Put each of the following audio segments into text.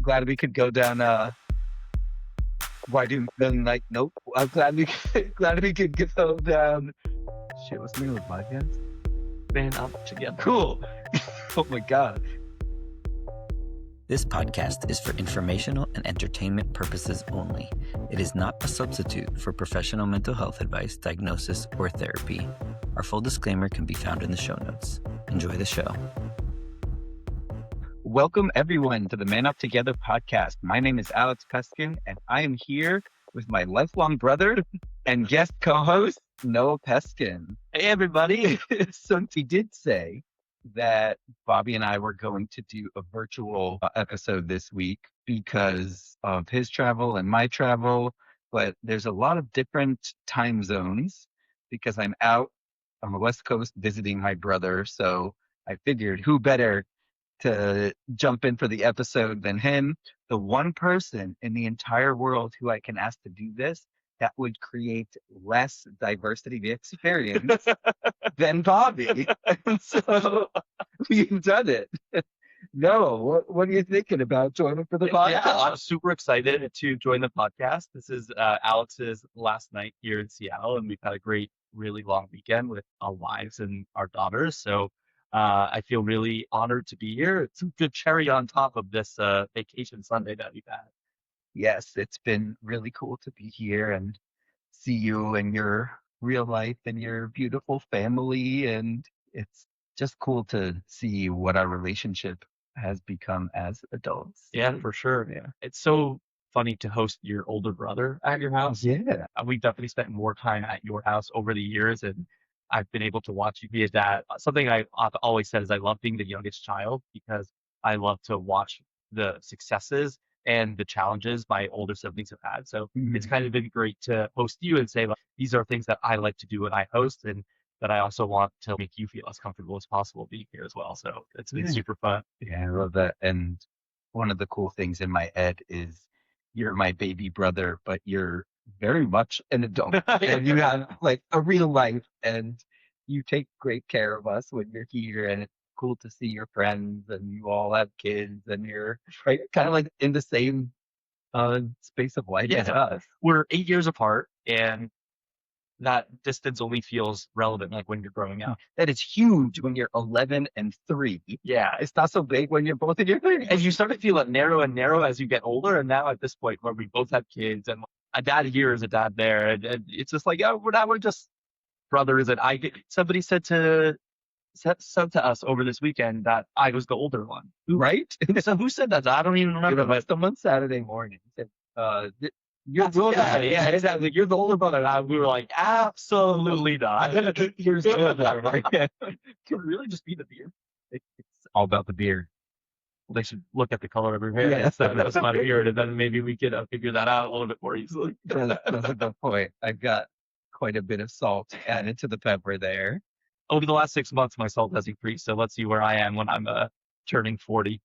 glad we could go down. Why do then like nope? I'm glad we glad we could go down. Shit, what's the name of the podcast? Man up together. Cool. Oh my god. This podcast is for informational and entertainment purposes only. It is not a substitute for professional mental health advice, diagnosis, or therapy. Our full disclaimer can be found in the show notes. Enjoy the show. Welcome everyone to the Man Up Together podcast. My name is Alex Peskin, and I am here with my lifelong brother and guest co-host Noah Peskin. Hey everybody. So we did say that Bobby and I were going to do a virtual episode this week because of his travel and my travel, but there's a lot of different time zones because I'm out on the West Coast visiting my brother. So I figured who better to jump in for the episode than him, the one person in the entire world who I can ask to do this that would create less diversity of experience than Bobby. And so we've done it. No, what are you thinking about joining for the podcast? Yeah, I'm super excited to join the podcast. This is Alex's last night here in Seattle, and we've had a great, really long weekend with our wives and our daughters. So I feel really honored to be here. It's a good cherry on top of this vacation Sunday that we've had. Yes, it's been really cool to be here and see you and your real life and your beautiful family. And it's just cool to see what our relationship has become as adults. Yeah, for sure. Yeah. It's so funny to host your older brother at your house. Yeah. We've definitely spent more time at your house over the years, and I've been able to watch you be a dad. Something I've always said is I love being the youngest child because I love to watch the successes and the challenges my older siblings have had. So it's kind of been great to host you and say, like, these are things that I like to do when I host, and that I also want to make you feel as comfortable as possible being here as well. So it's been super fun. Yeah, I love that. And one of the cool things in my head is you're my baby brother, but you're very much an adult. And you have like a real life, and you take great care of us when you're here. And it's cool to see your friends, and you all have kids, and you're right, kind of like in the same space of life as us. We're 8 years apart, and that distance only feels relevant like when you're growing up. That is huge when you're 11 and 3. Yeah. It's not so big when you're both in your 30s. And you start to feel it narrow and narrow as you get older. And now at this point where we both have kids, and a dad here is a dad there, and it's just like, oh, we're just brothers. And somebody said to us over this weekend that I was the older one. Right? So who said that? I don't even remember. But someone Saturday morning said, you're yeah, exactly. You're the older brother. And we were like, absolutely not. Here's Can it really just be the beer? It's all about the beer. They should look at the color of your hair. Yes. That's my beard, and then maybe we could figure that out a little bit more easily. That's a good point. I've got quite a bit of salt added to the pepper there. Over the last 6 months, my salt has increased. So let's see where I am when I'm turning 40.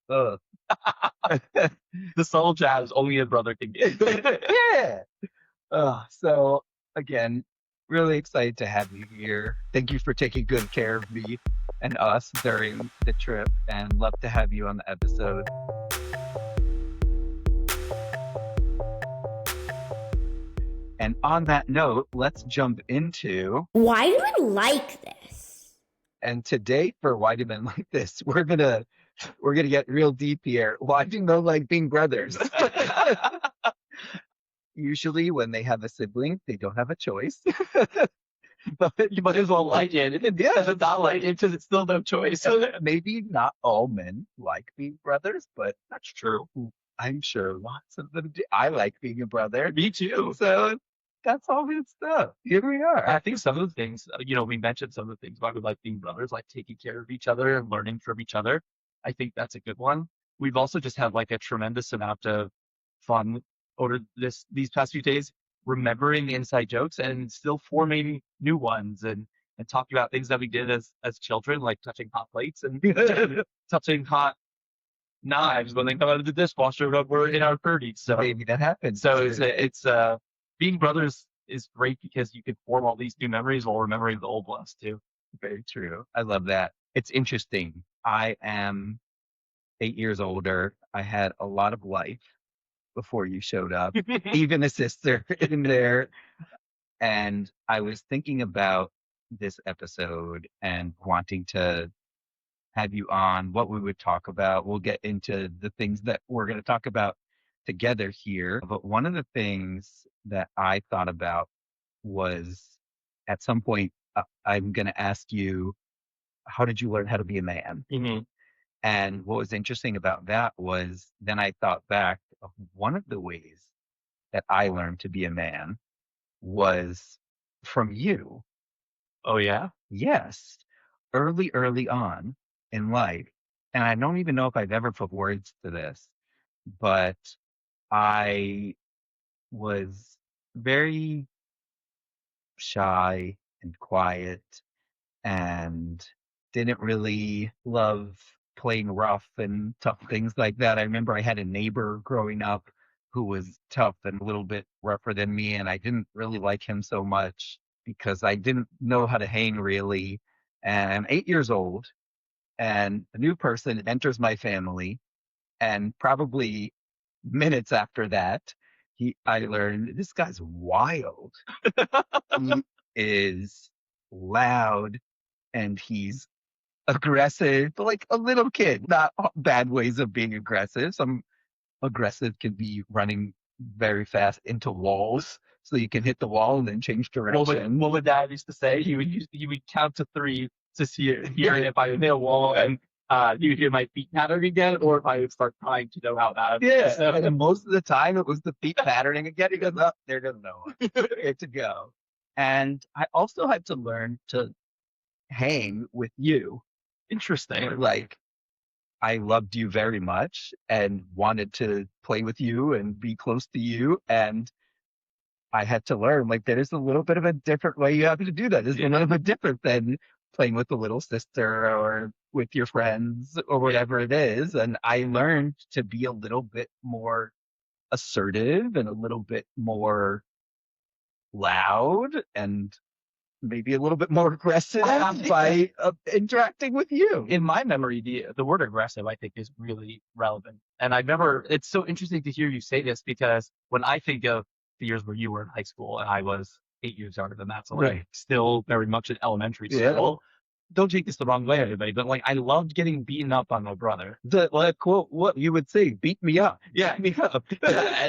Ugh. The soul jabs only a brother can get. Yeah. So again, really excited to have you here. Thank you for taking good care of me and us during the trip, and love to have you on the episode. And on that note, let's jump into Why do I like this? and today for Why Do Men Like This, we're gonna get real deep here. Why do men like being brothers? Usually when they have a sibling, they don't have a choice. But you might as well like it. Yeah. If not like it, because it's still no choice. Maybe not all men like being brothers, but That's true. I'm sure lots of them do. I like being a brother. Me too. So that's all good stuff. Here we are. I think some of the things, we mentioned some of the things why we like being brothers, like taking care of each other and learning from each other. I think that's a good one. We've also just had like a tremendous amount of fun over these past few days, remembering inside jokes and still forming new ones, and talking about things that we did as children, like touching hot plates and touching hot knives when they come out of the dishwasher when we're in our 30s. So Maybe that happens. So it's being brothers is great because you can form all these new memories while remembering the old ones too. Very true. I love that. It's interesting. I am 8 years older. I had a lot of life before you showed up, even a sister in there. And I was thinking about this episode and wanting to have you on, what we would talk about. We'll get into the things that we're going to talk about together here. But one of the things that I thought about was at some point, I'm going to ask you, how did you learn how to be a man? hmm And what was interesting about that was then I thought back of one of the ways that I learned to be a man was from you. Oh yeah. Yes, early on in life. And I don't even know if I've ever put words to this, but I was very shy and quiet and didn't really love playing rough and tough things like that. I remember I had a neighbor growing up who was tough and a little bit rougher than me, and I didn't really like him so much because I didn't know how to hang really. And I'm 8 years old, and a new person enters my family, and probably minutes after that, I learned this guy's wild. He is loud and he's aggressive, but like a little kid, not bad ways of being aggressive. Some aggressive can be running very fast into walls so you can hit the wall and then change direction. What my dad used to say, he would count to three to hear if I would hit a wall, and he would hear my feet pattern again, or if I would start crying to know how bad. Yeah, So, and most of the time it was the feet patterning again. He goes, oh, there goes Noah. It's to go. And I also had to learn to hang with you. interesting. Like, I loved you very much and wanted to play with you and be close to you. And I had to learn, like, there is a little bit of a different way you have to do that. It's a little bit different than playing with a little sister or with your friends or whatever it is. And I learned to be a little bit more assertive and a little bit more loud and maybe a little bit more aggressive by interacting with you. In my memory, the word aggressive, I think, is really relevant. And I remember it's so interesting to hear you say this, because when I think of the years where you were in high school and I was 8 years younger than that, so like Right. still very much in elementary Yeah. school. Don't take this the wrong way, everybody, but like I loved getting beaten up on my brother. The like quote, what you would say, beat me up. Yeah, Beat me up.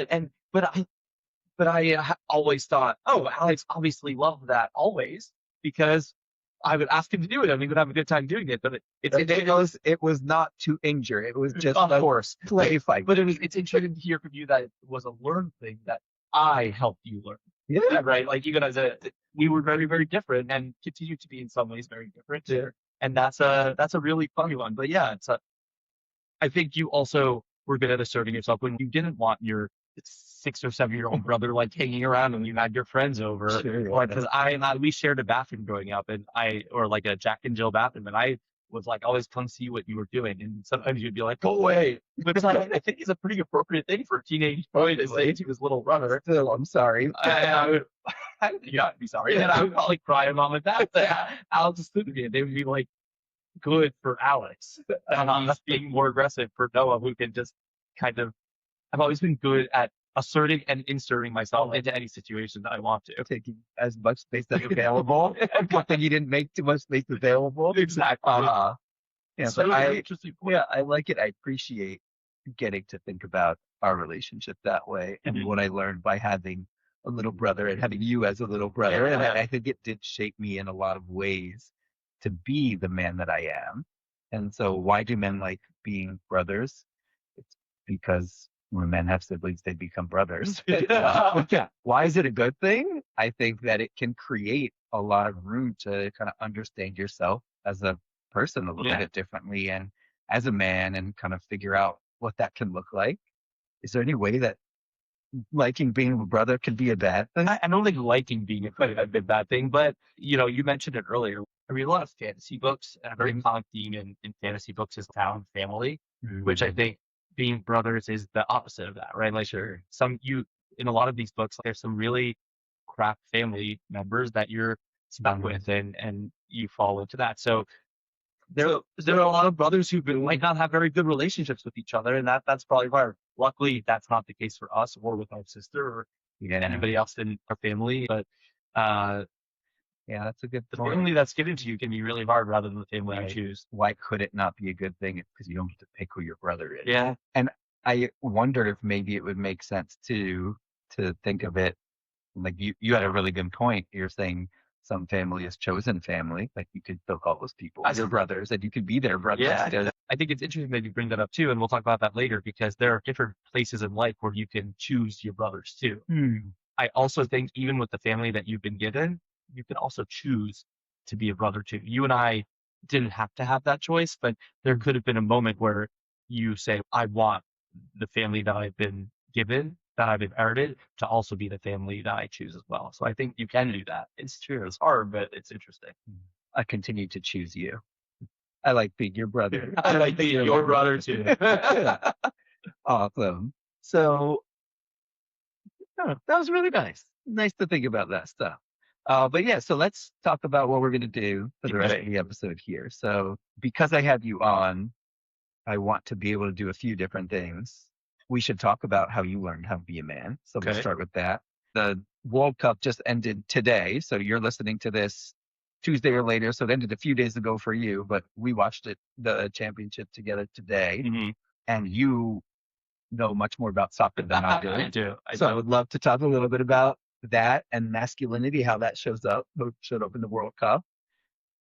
and but I always thought, oh, Alex obviously loved that always, because I would ask him to do it and he would have a good time doing it. But It was not to injure. It was just of a course, play fight. but it's interesting to hear from you that it was a learned thing that I helped you learn. Yeah. Right? Like you guys, we were very, very different and continue to be in some ways very different. Yeah. And that's a really funny one. But yeah, I think you also were good at asserting yourself when you didn't want your 6 or 7 year old brother like hanging around when you had your friends over. Sure, Or yeah. because we shared a bathroom growing up, and or like a Jack and Jill bathroom, and I was like always come see what you were doing, and sometimes you'd be like, go away, because I think it's a pretty appropriate thing for a teenage boy to say to his little brother. Still, I'm sorry. I would, you gotta be sorry. And I would probably cry at mom and dad. Alex is stupid. And they would be like, good for Alex. And he's being more aggressive for Noah, who can just kind of, I've always been good at asserting and inserting myself into any situation that I want to. Taking as much space as available. Good thing you didn't make too much space available. Exactly. Yeah, So but interesting point. yeah, I like it. I appreciate getting to think about our relationship that way and Mhm. what I learned by having a little brother and having you as a little brother. And Yeah. I think it did shape me in a lot of ways to be the man that I am. And so why do men like being brothers? It's because when men have siblings, they become brothers. Yeah. Why is it a good thing? I think that it can create a lot of room to kind of understand yourself as a person a little Yeah. bit differently and as a man and kind of figure out what that can look like. Is there any way that liking being a brother could be a bad thing? I don't think liking being a bad thing, but you mentioned it earlier. I read a lot of fantasy books, and a very common theme in fantasy books is town family, which I think being brothers is the opposite of that, right? Like Sure. in a lot of these books, there's some really crap family members that you're stuck Mhm. with, and you fall into that. So there are a lot of brothers who might not have very good relationships with each other, and that's probably hard. Luckily, that's not the case for us or with our sister or anybody else in our family. But Yeah, that's a good the point. family that's given to you can be really hard rather than the family you Right. choose. Why could it not be a good thing? Because you don't get to pick who your brother is. Yeah. And I wonder if maybe it would make sense to think of it like you had a really good point. You're saying some family is chosen family. Like you could still call those people As your brothers, and you could be their brothers. Yeah, I think it's interesting that you bring that up too, and we'll talk about that later because there are different places in life where you can choose your brothers too. I also think even with the family that you've been given, you can also choose to be a brother too. You and I didn't have to have that choice, but there could have been a moment where you say, I want the family that I've been given, that I've inherited, to also be the family that I choose as well. So I think you can do that. It's true. It's hard, but it's interesting. I continue to choose you. I like being your brother. I like being your brother too. Awesome. So that was really nice. Nice to think about that stuff. But yeah, so let's talk about what we're going to do for the rest of the episode here. So because I have you on, I want to be able to do a few different things. We should talk about how you learned how to be a man. So we'll start with that. The World Cup just ended today. So you're listening to this Tuesday or later. So it ended a few days ago for you, but we watched the championship together today. And you know much more about soccer than I do. I do. I would love to talk a little bit about that and masculinity, how that showed up in the World Cup.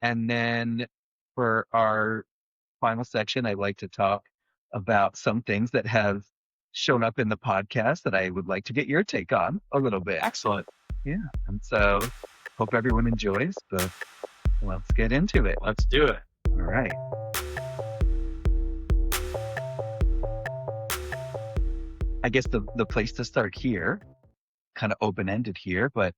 And then for our final section, I'd like to talk about some things that have shown up in the podcast that I would like to get your take on a little bit. Excellent. Yeah. And so hope everyone enjoys, but let's get into it. Let's do it. All right. I guess the place to start here, kind of open-ended here, but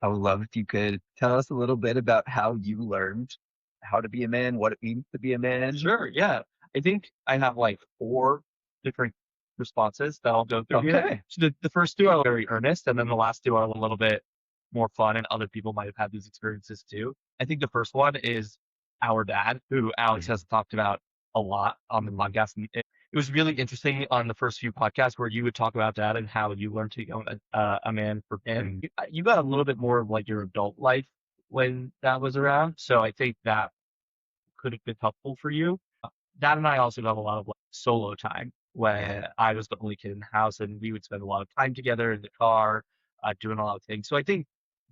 I would love if you could tell us a little bit about how you learned how to be a man, what it means to be a man. Sure, yeah. I think I have like 4 different responses that I'll go through here. Okay. So the first 2 are very earnest, and then the last 2 are a little bit more fun, and other people might have had these experiences too. I think the first one is our dad, who Alex has talked about a lot on the podcast. It was really interesting on the first few podcasts where you would talk about dad and how you learned to become a man for him. You got a little bit more of like your adult life when that was around. So I think that could have been helpful for you. Dad and I also got a lot of like solo time when I was the only kid in the house, and we would spend a lot of time together in the car, doing a lot of things. So I think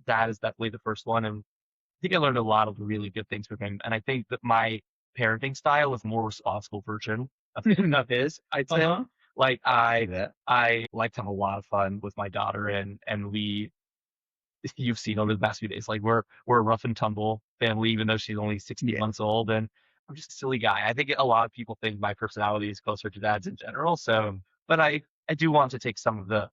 that is definitely the first one. And I think I learned a lot of really good things from him. And I think that my parenting style is more responsible version of his, I'd say. Like I like to have a lot of fun with my daughter, and you've seen over the past few days, like we're a rough and tumble family, even though she's only 16 months old, and I'm just a silly guy. I think a lot of people think my personality is closer to dad's in general. So, but I do want to take some of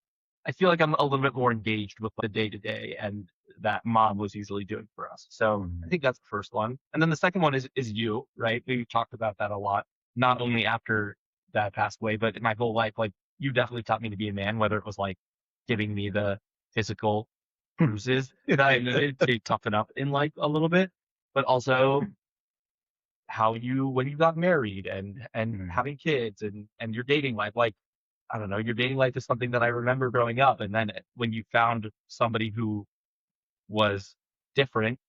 I feel like I'm a little bit more engaged with the day to day, and that mom was usually doing for us. So I think that's the first one. And then the second one is you, right? We talked about that a lot, not only after dad passed away, but in my whole life. Like you definitely taught me to be a man, whether it was like giving me the physical bruises that I needed to toughen up in life a little bit, but also how when you got married and having kids and your dating life. Like, I don't know, your dating life is something that I remember growing up. And then when you found somebody who was different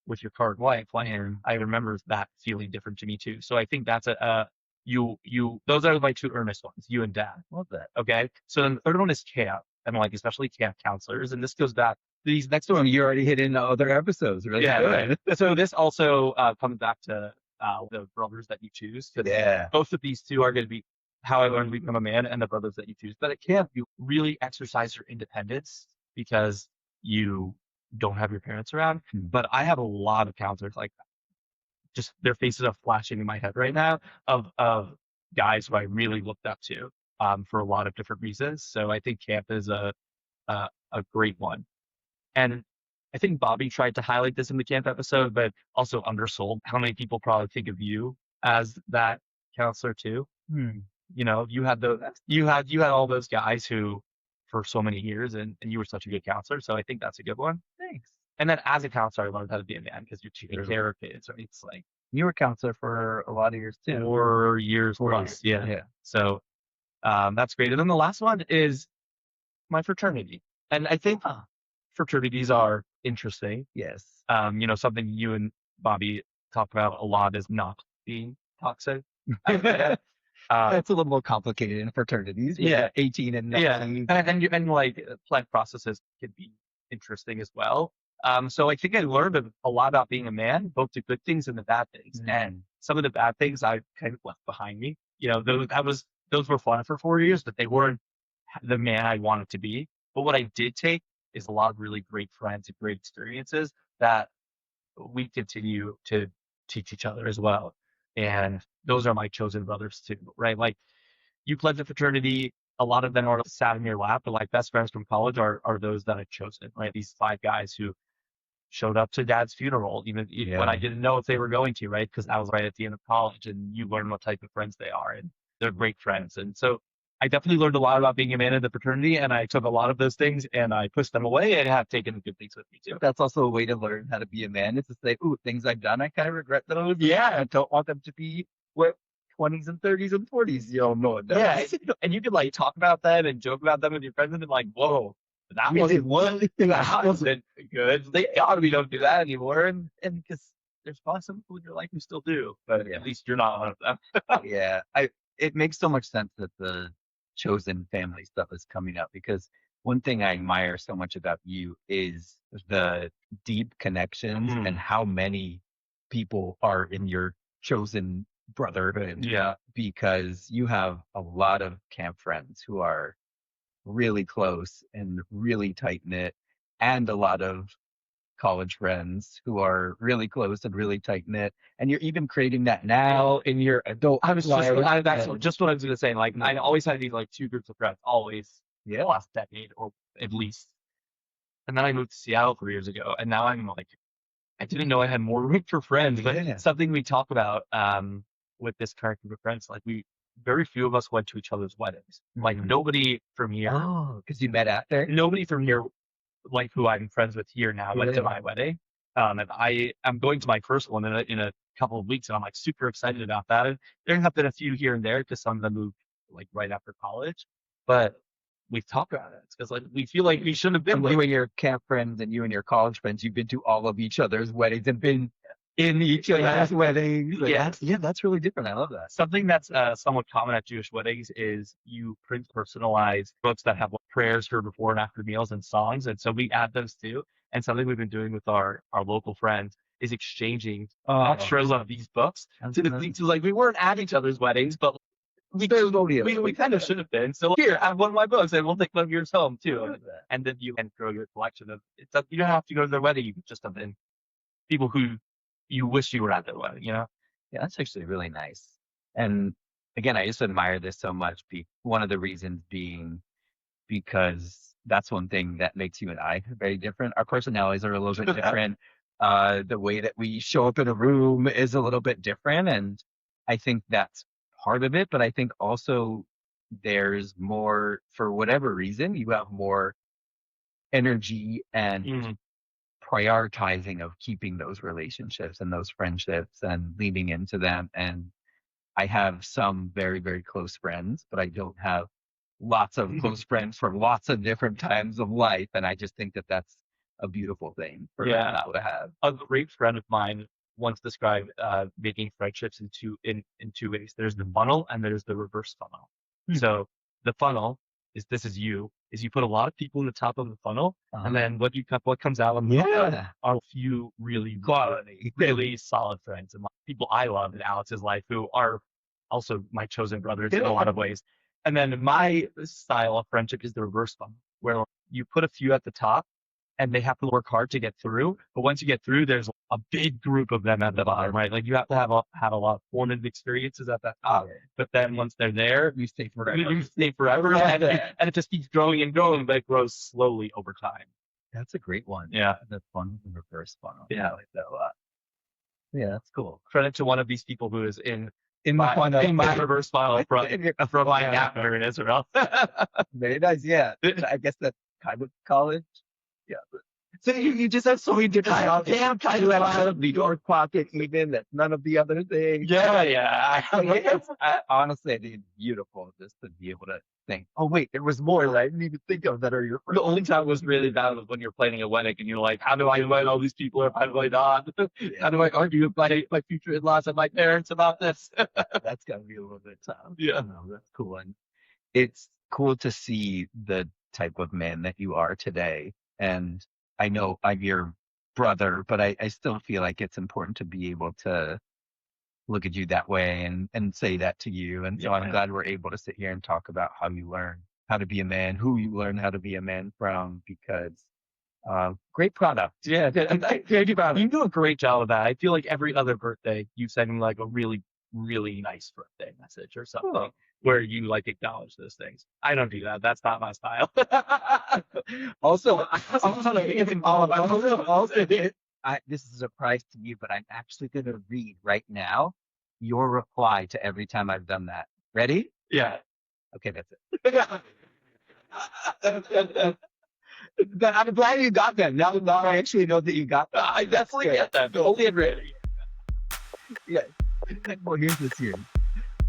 with your current wife, like I remember that feeling different to me too. So I think that's those are my 2 earnest ones, you and dad. Love that. Okay. So then the third one is camp, and like especially camp counselors. And this goes back these next 2 You already hit into other episodes, really? Yeah. So this also comes back to the brothers that you choose. Yeah. Both of these 2 are going to be how I learned to become a man, and the brothers that you choose. But at camp, you really exercise your independence because you don't have your parents around. But I have a lot of counselors, like just their faces are flashing in my head right now of guys who I really looked up to for a lot of different reasons. So I think camp is a great one. And I think Bobby tried to highlight this in the camp episode, but also undersold how many people probably think of you as that counselor too. You know, you had all those guys who for so many years, and you were such a good counselor. So I think that's a good one. Thanks. And then as a counselor, I learned how to be a man because you're taking care of kids, right? It's like You were a counselor for a lot of years too. 4 years 4 plus. years. Yeah. So that's great. And then the last one is my fraternity. And I think fraternities are interesting. Yes. Something you and Bobby talk about a lot is not being toxic. It's a little more complicated in fraternities. Yeah. 18 and 19. And like plant processes can be interesting as well. So I think I learned a lot about being a man, both the good things and the bad things. And some of the bad things I kind of left behind me. Those were fun for 4 years, but they weren't the man I wanted to be. But what I did take is a lot of really great friends and great experiences that we continue to teach each other as well. And those are my chosen brothers too, right? Like you pledged a fraternity. A lot of them are sat in your lap, but like best friends from college are those that I've chosen, right? These 5 guys who showed up to dad's funeral, even when I didn't know if they were going to, right? Because I was right at the end of college, and you learn what type of friends they are, and they're great friends. And so I definitely learned a lot about being a man in the fraternity, and I took a lot of those things and I pushed them away and have taken good things with me too. That's also a way to learn how to be a man, is to say, ooh, things I've done, I kind of regret those. I don't want them to be what 20s and 30s and 40s, no. Yeah, and you could like talk about them and joke about them with your friends and be like, whoa, that wasn't good. They obviously don't do that anymore, and because there's probably some people in your life who still do, but at least you're not one of them. It makes so much sense that the chosen family stuff is coming up, because one thing I admire so much about you is the deep connections and how many people are in your chosen brotherhood. Yeah. Because you have a lot of camp friends who are really close and really tight knit, and a lot of college friends who are really close and really tight knit. And you're even creating that now in your adult that's just what I was gonna say. Like Mm-hmm. I always had these like 2 groups of friends, always the last decade or at least. And then I moved to Seattle 3 years ago, and now I'm like, I didn't know I had more room for friends. But something we talk about with this current group of friends, like very few of us went to each other's weddings. Like nobody from here. Oh, because you met out there? Nobody from here, like who I'm friends with here now, went to my wedding. And I'm going to my first one in a couple of weeks, and I'm like super excited about that. And there have been a few here and there because some of them moved like right after college, but we've talked about it because like we feel like we shouldn't have been. You and your camp friends and you and your college friends, you've been to all of each other's weddings and been in each other's weddings. Yes. Yeah, that's really different. I love that. Something that's somewhat common at Jewish weddings is you print personalized books that have prayers for before and after meals and songs. And so we add those too. And something we've been doing with our local friends is exchanging extras of these books to like we weren't at each other's weddings, but we kind of should have been. So here, I have one of my books, and we'll take one of yours home too. And then you can throw your collection of it. You don't have to go to their wedding. You can just have been people who you wish you were at their wedding, Yeah, that's actually really nice. And again, I just admire this so much. One of the reasons being because that's one thing that makes you and I very different. Our personalities are a little bit different. The way that we show up in a room is a little bit different. And I think that's part of it. But I think also there's more, for whatever reason, you have more energy and prioritizing of keeping those relationships and those friendships and leaning into them. And I have some very, very close friends, but I don't have lots of close friends from lots of different times of life. And I just think that that's a beautiful thing for people to have. A great friend of mine once described making friendships in two ways. There's the funnel and there's the reverse funnel. So the funnel is you put a lot of people in the top of the funnel, and then what comes out of the funnel are a few really solid friends and people I love in Alex's life who are also my chosen brothers in a lot of ways. And then my style of friendship is the reverse funnel, where you put a few at the top and they have to work hard to get through. But once you get through, there's a big group of them at the bottom, right? Like you have to have a lot of formative experiences at that top. But then once they're there, you stay forever. And it just keeps growing and growing, but it grows slowly over time. That's a great one. Yeah. The funnel, the reverse funnel. Yeah. I like that a lot. Yeah, that's cool. Credit to one of these people who is in my reverse funnel from my after in Israel. Very nice. Yeah. I guess that's kind of college. Yeah. So you just have so many different damn kind of out of the York pocket, even that's none of the other things. Yeah. Honestly, I think it's beautiful just to be able to think, oh wait, there was more that I didn't even think of that are your friends. The only time it was really bad was when you're planning a wedding and you're like, how do I invite all these people or how do I not? How do I argue with my future in-laws and my parents about this? That's gotta be a little bit tough. Yeah. No, that's cool. And it's cool to see the type of man that you are today. And I know I'm your brother, but I still feel like it's important to be able to look at you that way and say that to you. And so I'm glad we're able to sit here and talk about how you learn how to be a man, who you learn how to be a man from, because great product. Yeah. You do a great job of that. I feel like every other birthday, you send me like a really, really nice birthday message or something where you like acknowledge those things. I don't do that. That's not my style. Also, this is a surprise to you, but I'm actually going to read right now your reply to every time I've done that. Ready? Yeah. Okay, that's it. But I'm glad you got them. Now I actually know that you got them. I definitely get that. Only and ready. Yeah. Well, here's this here.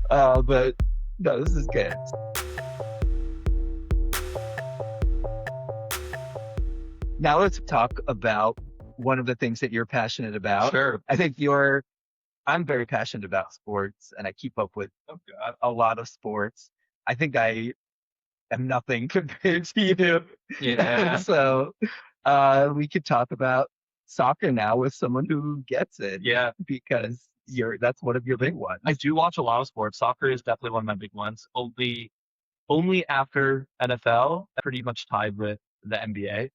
But no, this is good. Now let's talk about one of the things that you're passionate about. Sure. I think I'm very passionate about sports and I keep up with a lot of sports. I think I am nothing compared to you. Yeah. So we could talk about soccer now with someone who gets it. Yeah. Because that's one of your big ones. I do watch a lot of sports. Soccer is definitely one of my big ones. Only after NFL, pretty much tied with the NBA,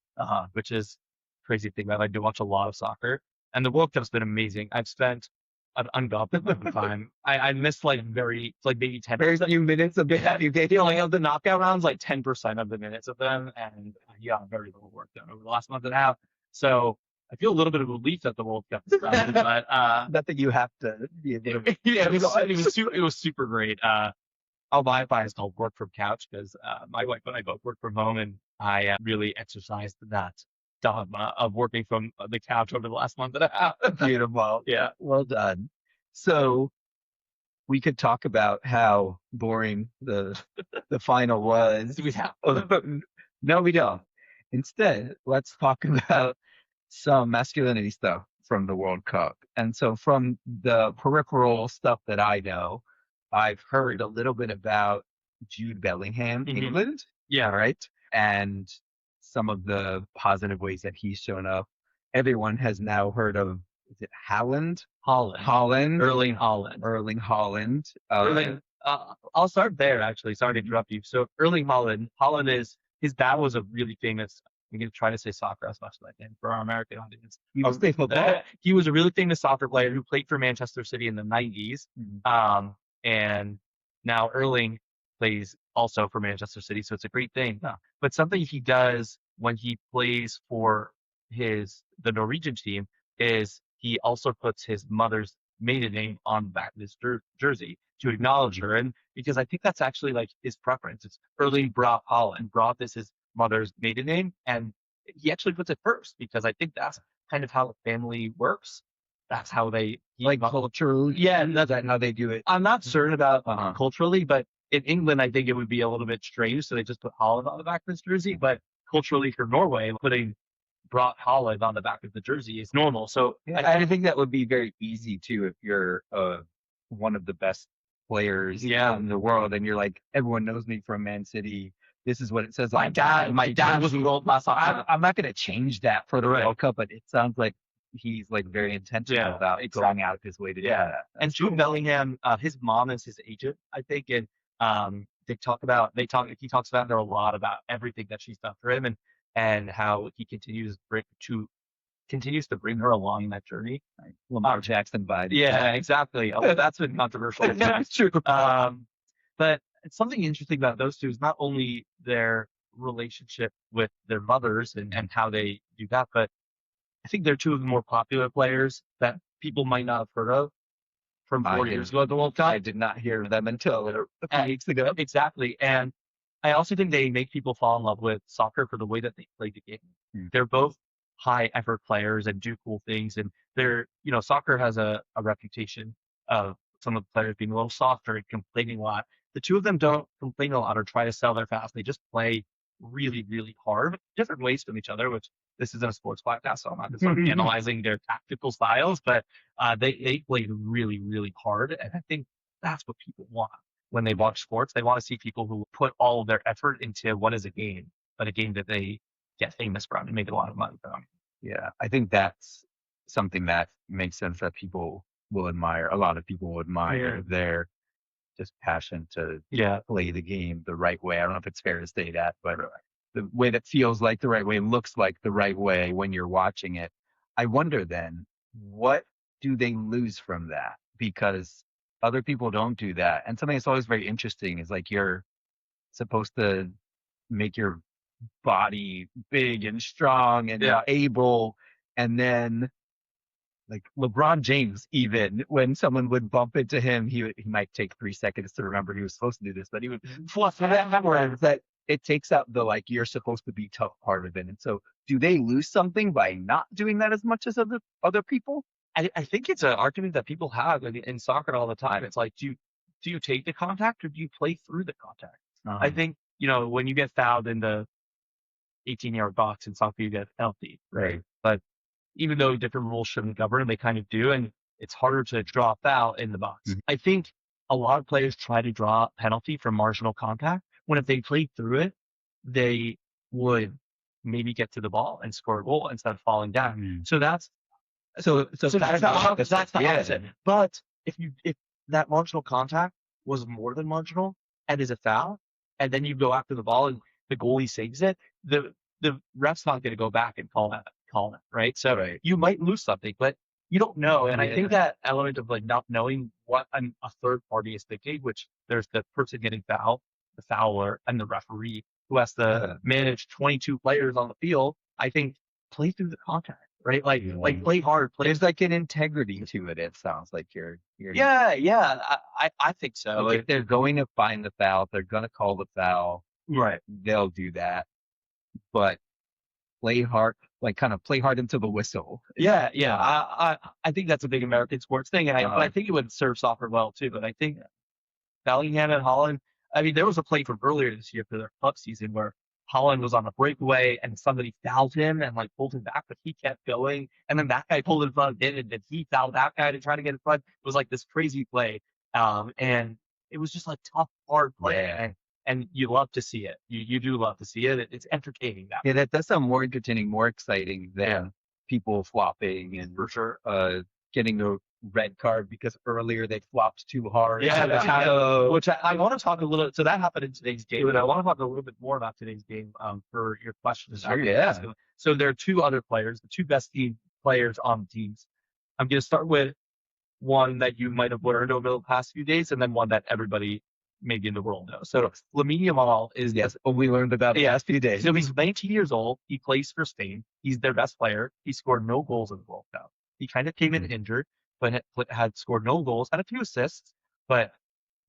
which is crazy thing that I do watch a lot of soccer. And the World Cup's been amazing. I've spent an ungodly amount of time. I missed maybe 10 very few minutes of it. the knockout rounds, like 10% of the minutes of them, and very little work done over the last month and a half. So I feel a little bit of relief that the World Cup is done, but not that you have to be able to. Yeah, it was super great. My bias called work from couch because my wife and I both work from home, and I really exercised that dogma of working from the couch over the last month and a half. Beautiful. Yeah. Well done. So we could talk about how boring the final was. Do we have? No, we don't. Instead, let's talk about some masculinity stuff from the World Cup. And so from the peripheral stuff that I know, I've heard a little bit about Jude Bellingham, England. Yeah. Right. And some of the positive ways that he's shown up. Everyone has now heard of, is it Haaland? Holland. Erling Haaland. I'll start there, actually. Sorry to interrupt you. So Erling Haaland is, his dad was a really famous, I'm going to try to say soccer as much as I can for our American audience. He was football. He was a really famous soccer player who played for Manchester City in the 90s. And now Erling plays also for Manchester City, so it's a great thing. But something he does when he plays for the Norwegian team is he also puts his mother's maiden name on the back of his jersey to acknowledge her. And because I think that's actually like his preference. It's Erling Braut Haaland. Braut is his mother's maiden name, and he actually puts it first because I think that's kind of how the family works. That's how they culturally. Yeah, that's how they do it. I'm not certain about culturally, but in England, I think it would be a little bit strange. So they just put Haaland on the back of his jersey. But culturally for Norway, putting Braut Haaland on the back of the jersey is normal. So I think that would be very easy too if you're one of the best players in the world and you're like, everyone knows me from Man City. This is what it says. My dad was in gold last time. I'm not going to change that for the World Cup, but it sounds like he's like very intentional about going out of his way to do that. And Jude Bellingham, his mom is his agent, I think, and he talks about her a lot about everything that she's done for him and how he continues to bring her along in that journey. Lamar Jackson vibe. Yeah, exactly. Oh, that's been controversial. That's true. But something interesting about those two is not only their relationship with their mothers and how they do that, but I think they're two of the more popular players that people might not have heard of from 4 years ago at the World Cup. I did not hear them until a few weeks ago. Exactly. And I also think they make people fall in love with soccer for the way that they play the game. They're both high effort players and do cool things. And soccer has a reputation of some of the players being a little softer and complaining a lot. The two of them don't complain a lot or try to sell their fast. They just play really, really hard, different ways from each other, which this isn't a sports podcast, so I'm not just analyzing their tactical styles, but they played really, really hard. And I think that's what people want when they watch sports. They want to see people who put all of their effort into what is a game, but a game that they get famous from and make a lot of money from. Yeah, I think that's something that makes sense that people will admire. A lot of people will admire their just passion to play the game the right way. I don't know if it's fair to say that, but the way that feels like the right way, looks like the right way when you're watching it. I wonder then, what do they lose from that? Because other people don't do that. And something that's always very interesting is like you're supposed to make your body big and strong and able. And then like LeBron James, even when someone would bump into him, he might take 3 seconds to remember he was supposed to do this, but he would fluff that it takes out the like you're supposed to be tough part of it. And so do they lose something by not doing that as much as other people? I think it's an argument that people have in soccer all the time. It's like, do you take the contact or do you play through the contact? I think, when you get fouled in the 18-yard box in soccer, you get penalty. Right. But even though different rules shouldn't govern, they kind of do. And it's harder to draw a foul in the box. Mm-hmm. I think a lot of players try to draw a penalty for marginal contact when if they played through it, they would maybe get to the ball and score a goal instead of falling down. Mm-hmm. So that's the opposite. But if that marginal contact was more than marginal and is a foul, and then you go after the ball and the goalie saves it, the ref's not going to go back and call that, right? So you might lose something, but you don't know. And I think that element of like not knowing what a third party is thinking, which there's the person getting fouled, the fouler, and the referee who has to manage 22 players on the field. I think play through the contact, right? Like play hard. There's like an integrity to it. It sounds like you're I think so. Like if they're going to find the foul, they're going to call the foul. Right. They'll do that. But play hard, like kind of play hard until the whistle. Yeah. I think that's a big American sports thing, and I think it would serve soccer well too. But I think Bellingham and Holland. I mean, there was a play from earlier this year for their club season where Holland was on a breakaway and somebody fouled him and like pulled him back, but he kept going, and then that guy pulled in front of him, and then he fouled that guy to try to get in front. It was like this crazy play, and it was just like tough, hard play. And you love to see it. You do love to see it. It's entertaining. That does sound more entertaining, more exciting than people flopping and for sure getting a red card because earlier they flopped too hard. Which I want to talk a little. So that happened in today's game, and I want to talk a little bit more about today's game for your question. Sure, So there are two other players, the two best team players on the teams. I'm going to start with one that you might have learned over the past few days, and then one that everybody maybe in the world knows. So Lamine Yamal is what we learned about the last few days. So he's 19 years old. He plays for Spain. He's their best player. He scored no goals in the World Cup. He kind of came in injured, but had scored no goals, had a few assists, but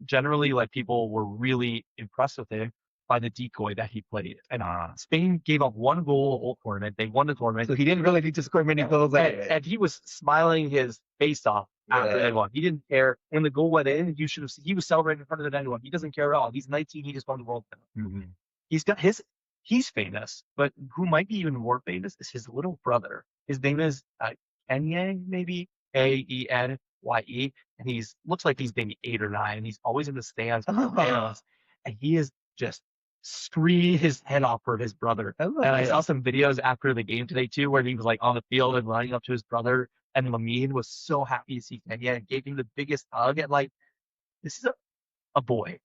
generally like people were really impressed with him by the decoy that he played. And Spain gave up one goal the whole tournament. They won the tournament. So he didn't really need to score many goals. And he was smiling his face off after anyone. He didn't care. When the goal went in, you should have seen, he was celebrating in front of anyone. He doesn't care at all. He's 19. He just won the World Cup. Mm-hmm. He's famous, but who might be even more famous is his little brother. His name is Kenye, maybe Aenye, and he's looks like he's maybe 8 or 9, and he's always in the stands, and he is just screaming his head off for his brother. I saw some videos after the game today too, where he was like on the field and running up to his brother, and Lamine was so happy to see Kenye and gave him the biggest hug. And like, this is a boy.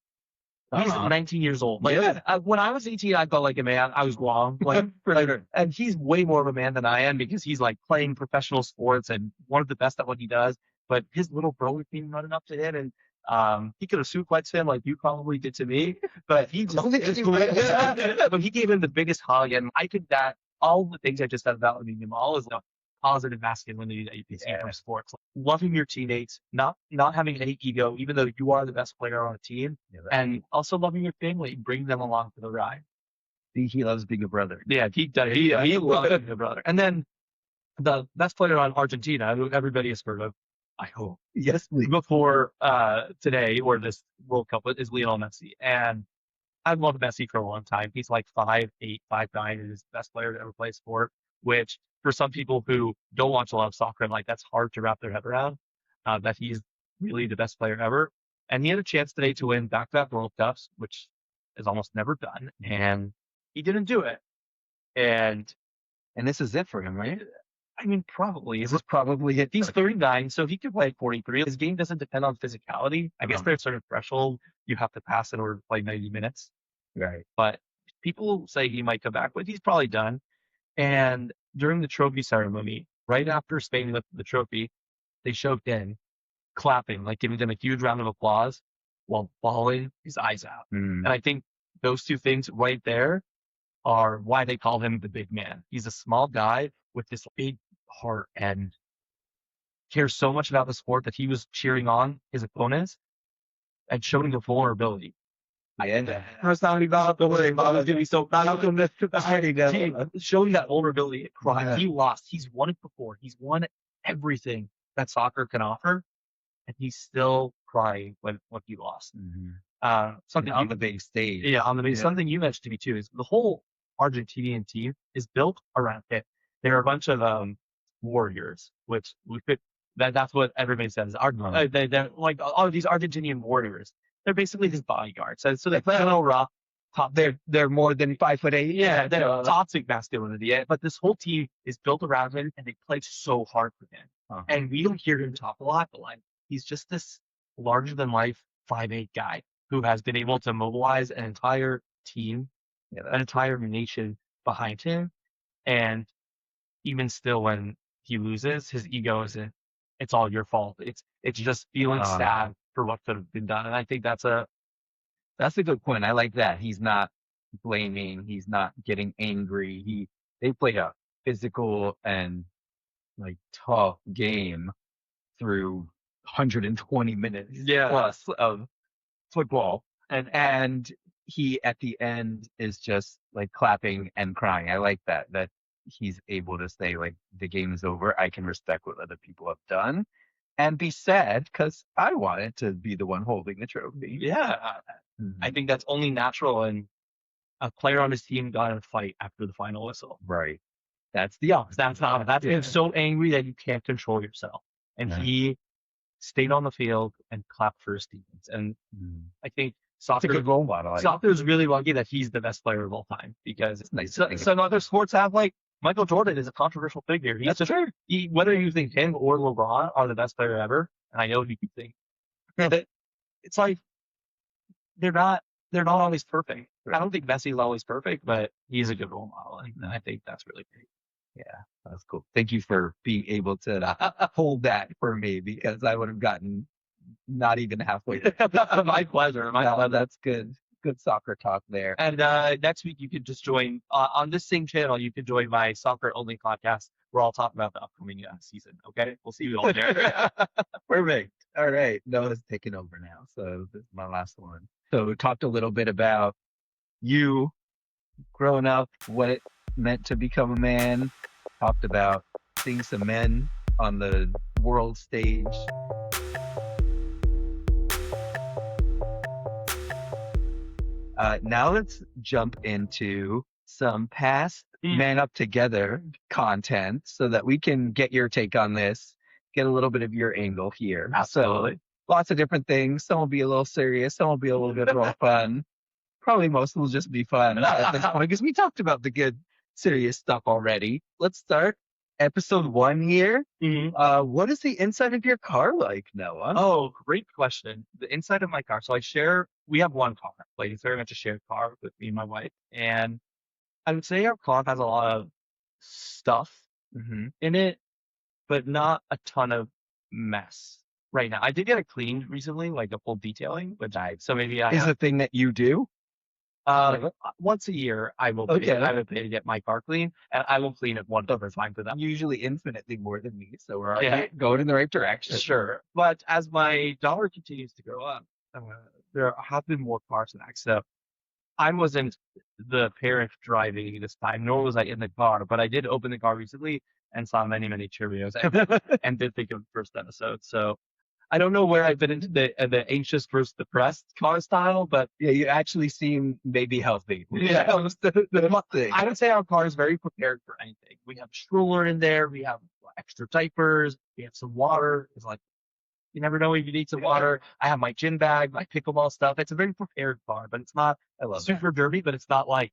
He's 19 years old. Like, when I was 18, I felt like a man. I was wrong. And he's way more of a man than I am because he's like playing professional sports and one of the best at what he does. But his little brother came running up to him, and he could have suplexed him like you probably did to me. But he just, but he gave him the biggest hug. And I think that all the things I just said about Lamine Yamal is a positive masculinity that you can see from sports. Like loving your teammates, not having any ego, even though you are the best player on a team, and also loving your family, bring them along for the ride. He loves being a brother. Yeah, he does. He loves being a brother. And then the best player on Argentina, who everybody has heard of, I hope, Yes, please. before today or this World Cup is Lionel Messi. And I've loved Messi for a long time. He's like 5'8", 5'9", and is the best player to ever play sport, which for some people who don't watch a lot of soccer, and like that's hard to wrap their head around, that he's really the best player ever. And he had a chance today to win back-to-back World Cups, which is almost never done, and he didn't do it. And this is it for him, right? I mean, probably. This is probably it. He's 39, so he could play 43. His game doesn't depend on physicality. I guess there's a certain threshold you have to pass in order to play 90 minutes. Right. But people say he might come back, but he's probably done. And during the trophy ceremony, right after Spain lifted the trophy, they showed in clapping, like giving them a huge round of applause while bawling his eyes out. And I think those two things right there are why they call him the big man. He's a small guy with this big heart and cares so much about the sport that he was cheering on his opponents and showing the vulnerability. Showing that vulnerability at crying. He lost. He's won it before. He's won everything that soccer can offer, and he's still crying when he lost. Something on the big stage. Yeah, on the big. Something you mentioned to me too is the whole Argentinian team is built around it. They're a bunch of warriors, which we could. That's what everybody says. They're like all these Argentinian warriors. They're basically his bodyguards. So they play a little rough. They're more than 5'8". Yeah, they're toxic masculinity. Yeah, but this whole team is built around him, and they play so hard for him. And we don't hear him talk a lot, but like he's just this larger than life 5'8" guy who has been able to mobilize an entire team, an entire nation behind him. And even still, when he loses, his ego isn't. It's all your fault. It's just feeling sad for what could have been done. And I think that's a good point. I like that. He's not blaming. He's not getting angry. They played a physical and like tough game through 120 minutes plus of football. And he at the end is just like clapping and crying. I like that he's able to say like the game is over. I can respect what other people have done and be sad because I wanted to be the one holding the trophy. Yeah. I think that's only natural, and a player on his team got in a fight after the final whistle. Right. That's the opposite. That's him so angry that you can't control yourself. And he stayed on the field and clapped for his teammates. And I think soccer, it's a good role model. Soccer is really lucky that he's the best player of all time, because it's nice some other sports have like Michael Jordan is a controversial figure. That's true. Whether you think him or LeBron are the best player ever, and I know you can think that it's like they're not always perfect. Right. I don't think Messi is always perfect, but he's a good role model, and I think that's really great. Yeah, that's cool. Thank you for being able to hold that for me, because I would have gotten not even halfway there. My pleasure. That's good. Good soccer talk there. And next week you can just join on this same channel. You can join my soccer only podcast where I'll talk about the upcoming season. Okay, we'll see you all there. Perfect. All right, Noah's taking over now, so this is my last one. So we talked a little bit about you growing up, what it meant to become a man. Talked about seeing some men on the world stage. Now let's jump into some past Man Up Together content so that we can get your take on this, get a little bit of your angle here. Absolutely. So lots of different things. Some will be a little serious. Some will be a little bit more fun. Probably most will just be fun at this point because we talked about the good, serious stuff already. Let's start episode 1 here. What is the inside of your car like, Noah? Oh, great question. The inside of my car. So we have one car. Like it's very much a shared car with me and my wife. And I would say our car has a lot of stuff in it, but not a ton of mess right now. I did get it cleaned recently, like a full detailing, which so maybe is a thing that you do? Once a year, I will pay to get my car clean, and I will clean it one time for them. Usually infinitely more than me, so we're going in the right direction. Sure. But as my daughter continues to grow up, there have been more car snacks. So I wasn't the parent driving this time, nor was I in the car, but I did open the car recently and saw many, many Cheerios and did think of the first episode. So I don't know where I've been into the anxious versus depressed car style, but Yeah, you actually seem maybe healthy. Yeah. That was the thing. I would say our car is very prepared for anything. We have a stroller in there, we have extra diapers, we have some water. It's like you never know if you need some water. I have my gym bag, my pickleball stuff. It's a very prepared car, but it's not I love that. super dirty, but it's not like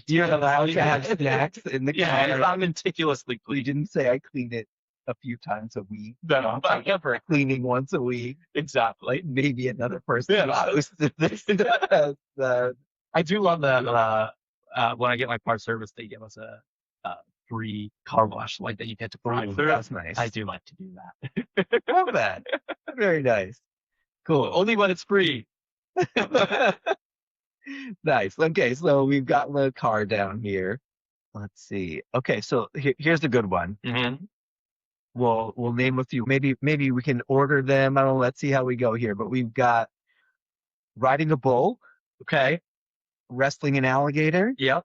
You're allowed to have snacks in the Yeah, it's car. not meticulously You clean. didn't say I clean it a few times a week. No, I never. Cleaning once a week. Exactly. Maybe another person Yeah. hosted this. I do love that when I get my car serviced, they give us a free car wash like that you get to drive through. That's nice. I do like to do that. love that. Very nice. Cool. Only when it's free. Nice. Okay, so we've got the car down here. Let's see. Okay, so here's a good one. Mm-hmm. We'll name a few. Maybe we can order them. I don't know. Let's see how we go here. But we've got riding a bull, Okay. wrestling an alligator, Yep.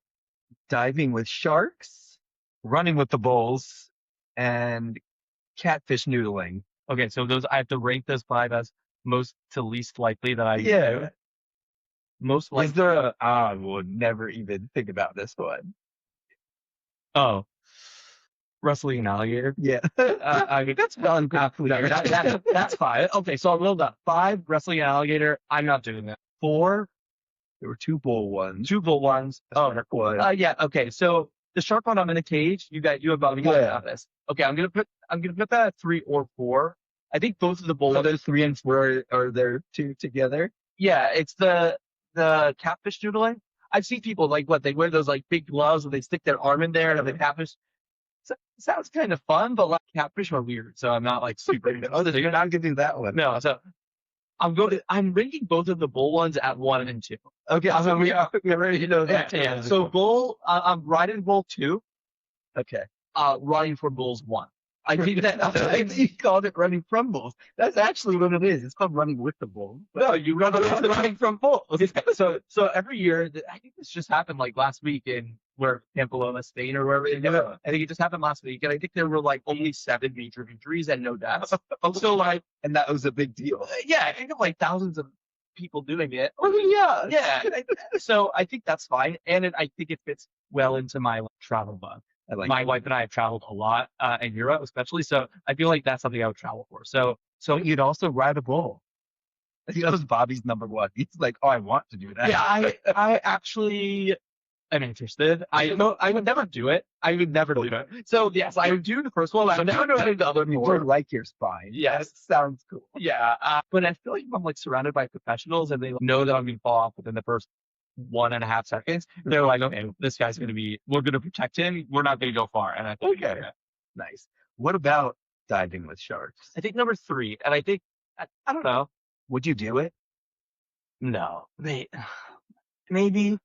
diving with sharks, running with the bulls, and catfish noodling. Okay, so those I have to rank those 5 as most to least likely that I Yeah. most Is likely. there a, I would never even think about this one. Oh, wrestling an alligator. Yeah. I mean that's done. That's 5. Okay, so I'm done. 5 wrestling an alligator. I'm not doing that. 4 There were 2 bull ones. 2 bull ones. A Oh, shark one. yeah. Okay, so the shark one, I'm in a cage. You got Yeah. this. Okay, I'm gonna put that at 3 or 4. I think both of the bull So ones. those 3 and 4 are there 2 together? Yeah, it's the catfish noodling. I've seen people like they wear those like big gloves and they stick their arm in there and the catfish. So, sounds kind of fun, but like catfish are weird, so I'm not like super. Oh, you're not gonna do that one. No, so I'm ranking both of the bull ones at 1 and 2. Okay, so we're ready to know that. Yeah. So bull, I'm riding bull 2. Okay. Running for bulls 1. I think I think that. you called it running from bulls. That's actually what it is. It's called running with the bulls. No, you run running from bulls. So every year, I think this just happened like last week in where Pamplona, Spain, or wherever they do it. I think it just happened last week, and I think there were like only 7 major injuries and no deaths. So like, And that was a big deal. yeah, I think of like thousands of people doing it. Oh, Yeah. So I think that's fine, and I think it fits well into my travel bug. I like My it. wife and I have traveled a lot in Europe, especially. So I feel like that's something I would travel for. So So you'd also ride a bull. I think that was Bobby's number 1. He's like, oh, I want to do that. yeah, I actually am interested. I would never do it. I would never do it. So yes, I would do the first one. I would never do the other You four. don't like your spine. Yes. That sounds cool. Yeah, but I feel like if I'm like surrounded by professionals and they know that I'm going to fall off within the first 1.5 seconds, they're like, okay, this guy's going to we're going to protect him. We're not going to go far. And I think, Okay. Nice. What about diving with sharks? I think number 3, and I think, I don't know. Would you do it? No, maybe.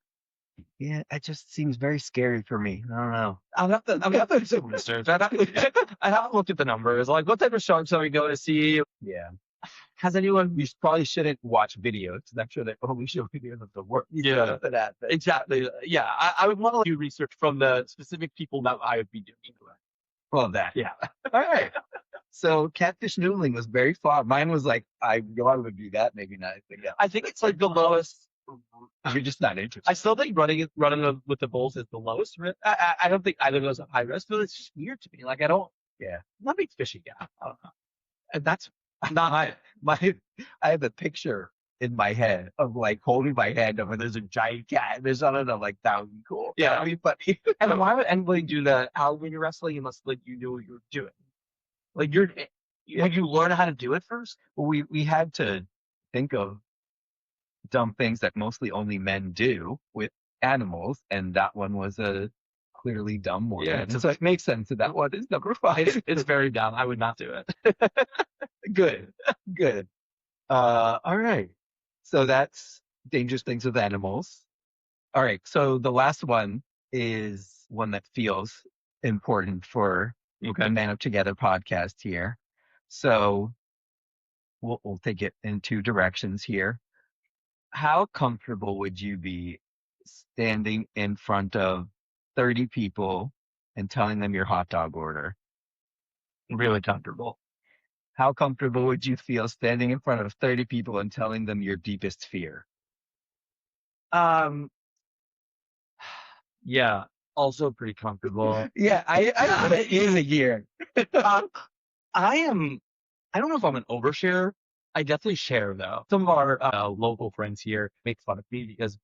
Yeah, it just seems very scary for me. I don't know. I'll have to do some research. I have to look at the numbers. Like, what type of sharks are we going to see? Yeah. Has anyone? You probably shouldn't watch videos. I'm sure they only show videos of the work. Yeah. For that. But Exactly. Yeah, I would want to do research from the specific people that I would be doing it with. well, that. Yeah. All right. So catfish noodling was very fun. Mine was like, I know I would do that. Maybe not. But yeah. I think it's like the lowest. You're just not interested. I still think running with the bulls is the lowest risk. I don't think either of those are high risk, but it's just weird to me. Like I don't. Yeah. I'm not a big fishing guy. I don't know. And that's not high. I have a picture in my head of like holding my hand over. There's a giant cat. There's on it. I'm like, that would be cool. Yeah. That would be funny. And why would anybody do the alligator wrestling unless like you knew what you were doing? Like you learn how to do it first. Well, we had to think of dumb things that mostly only men do with animals, and that one was a clearly dumb one. Yeah, And so it makes sense that one is number 5. It's very dumb. I would not do it. Good, good. All right. So that's dangerous things with animals. All right. So the last one is one that feels important for the Man Up Together podcast here. So we'll take it in 2 directions here. How comfortable would you be standing in front of 30 people and telling them your hot dog order? Really comfortable. How comfortable would you feel standing in front of 30 people and telling them your deepest fear? Um, yeah, also pretty comfortable. Yeah, I put it in here. Um, I am. I don't know if I'm an overshare. I definitely share though. Some of our local friends here make fun of me because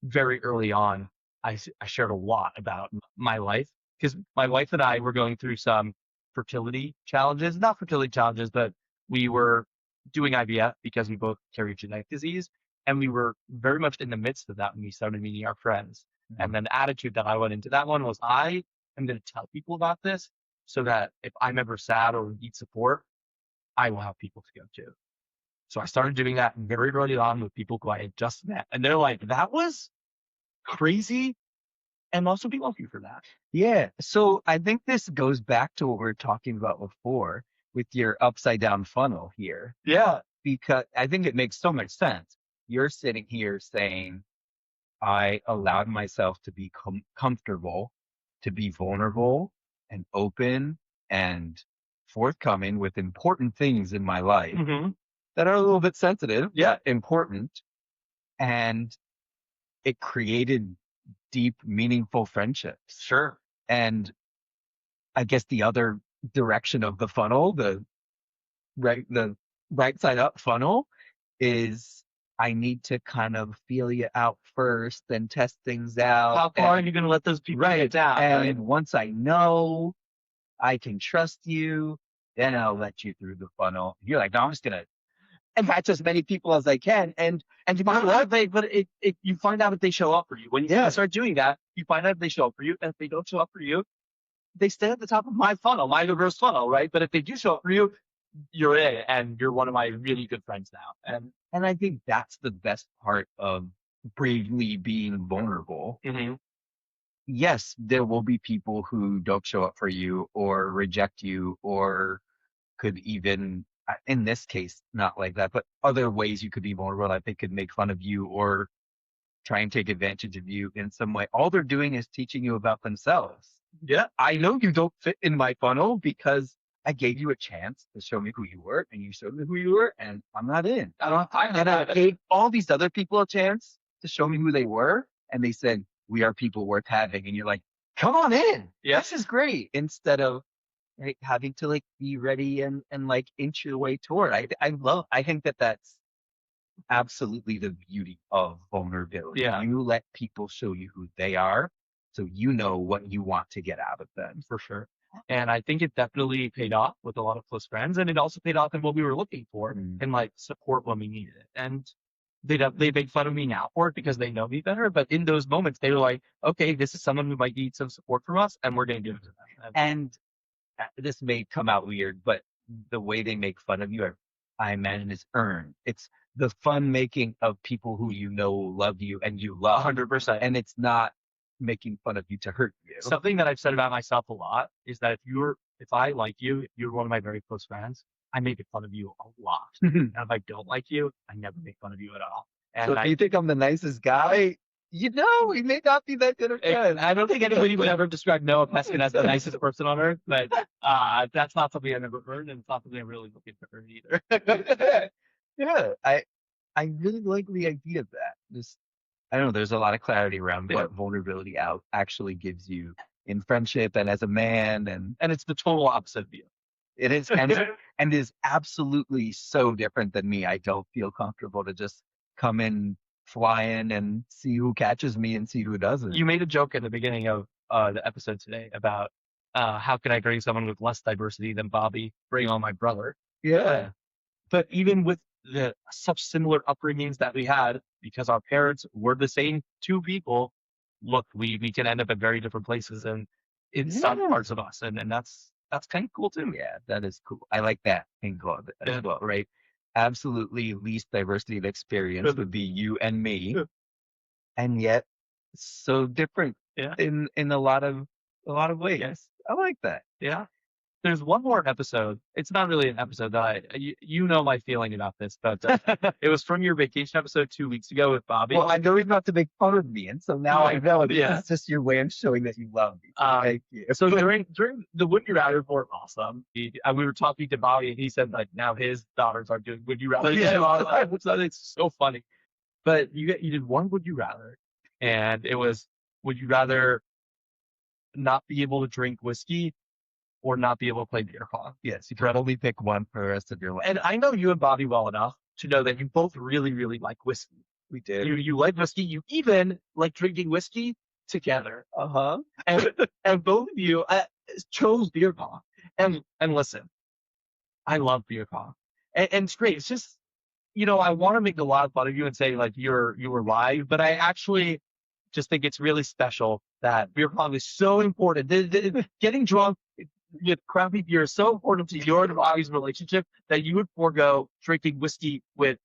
very early on, I shared a lot about my life because my wife and I were going through some fertility challenges, not fertility challenges, but we were doing IVF because we both carry genetic disease. And we were very much in the midst of that when we started meeting our friends. And then the attitude that I went into that one was I am going to tell people about this so that if I'm ever sad or need support, I will have people to go to. So I started doing that very early on with people who I had just met. And they're like, that was crazy. And most of people love you for that. Yeah. So I think this goes back to what we were talking about before with your upside down funnel here, Yeah. because I think it makes so much sense. You're sitting here saying, I allowed myself to be comfortable, to be vulnerable and open and forthcoming with important things in my life Mm-hmm. that are a little bit sensitive, Yeah. important. And it created deep, meaningful friendships. Sure. And I guess the other direction of the funnel, the right side up funnel, is I need to kind of feel you out first and test things out. How far are you going to let those people get down? And right? once I know I can trust you, then I'll let you through the funnel. You're like, no, I'm just gonna match as many people as I can. And you find out you find out if they show up for you. When you start doing that, you find out if they show up for you. And if they don't show up for you, they stay at the top of my funnel, my reverse funnel, right? But if they do show up for you, you're in, and you're one of my really good friends now. And I think that's the best part of bravely being vulnerable. Mm-hmm. Yes, there will be people who don't show up for you or reject you or could even, in this case, not like that, but other ways you could be vulnerable, like they could make fun of you or try and take advantage of you in some way. All they're doing is teaching you about themselves. Yeah. I know you don't fit in my funnel because I gave you a chance to show me who you were and you showed me who you were and I'm not in. I gave all these other people a chance to show me who they were and they said, we are people worth having. And you're like, come on in. Yeah. This is great. Instead of having to like be ready and like inch your way toward. I think that's absolutely the beauty of vulnerability. Yeah. You let people show you who they are so you know what you want to get out of them. For sure. And I think it definitely paid off with a lot of close friends. And it also paid off in what we were looking for and like support when we needed it. And they make fun of me now for it because they know me better. But in those moments, they were like, okay, this is someone who might need some support from us and we're going to give it to them. And this may come out weird, but the way they make fun of you, I imagine, is earned. It's the fun making of people who you know love you and you love. 100%. And it's not making fun of you to hurt you. Something that I've said about myself a lot is that if I like you, if you're one of my very close friends, I make fun of you a lot. And if I don't like you, I never make fun of you at all. And so if you think I'm the nicest guy, you know, he may not be that good of a friend. I don't think anybody would ever describe Noah Peskin as the nicest person on earth, but that's not something I've ever heard, and it's not something I'm really looking to earn either. Yeah, I really like the idea of that. Just, I don't know, there's a lot of clarity around what vulnerability actually gives you in friendship and as a man, and it's the total opposite of you. It is, and is absolutely so different than me. I don't feel comfortable to just come in flying and see who catches me and see who doesn't. You made a joke at the beginning of the episode today about how can I bring someone with less diversity than Bobby bring on my brother? Yeah. But even with such similar upbringings that we had, because our parents were the same two people, look, we can end up at very different places and in some parts of us, and that's kind of cool too. Yeah, that is cool. I like that angle of it as well, right? Absolutely least diversity of experience would be you and me, and yet so different in a lot of ways. Yes. I like that. Yeah. There's one more episode. It's not really an episode that you know my feeling about this, but it was from your vacation episode 2 weeks ago with Bobby. Well, I know you're about to make fun of me, and so now I know this Yeah. is just your way of showing that you love me. So thank you. So during the Would You Rather were awesome. We were talking to Bobby, and he said like now his daughters are doing Would You Rather. It's so funny. But you did one Would You Rather, and it was would you rather not be able to drink whiskey or not be able to play beer pong? Yes, you can only pick one for the rest of your life. And I know you and Bobby well enough to know that you both really, really like whiskey. We did. You like whiskey. You even like drinking whiskey together. And both of you chose beer pong. And listen, I love beer pong, and it's great. It's just I want to make a lot of fun of you and say like you were live, but I actually just think it's really special that beer pong is so important. Getting drunk with crappy beer is so important to your and Bobby's relationship that you would forego drinking whiskey with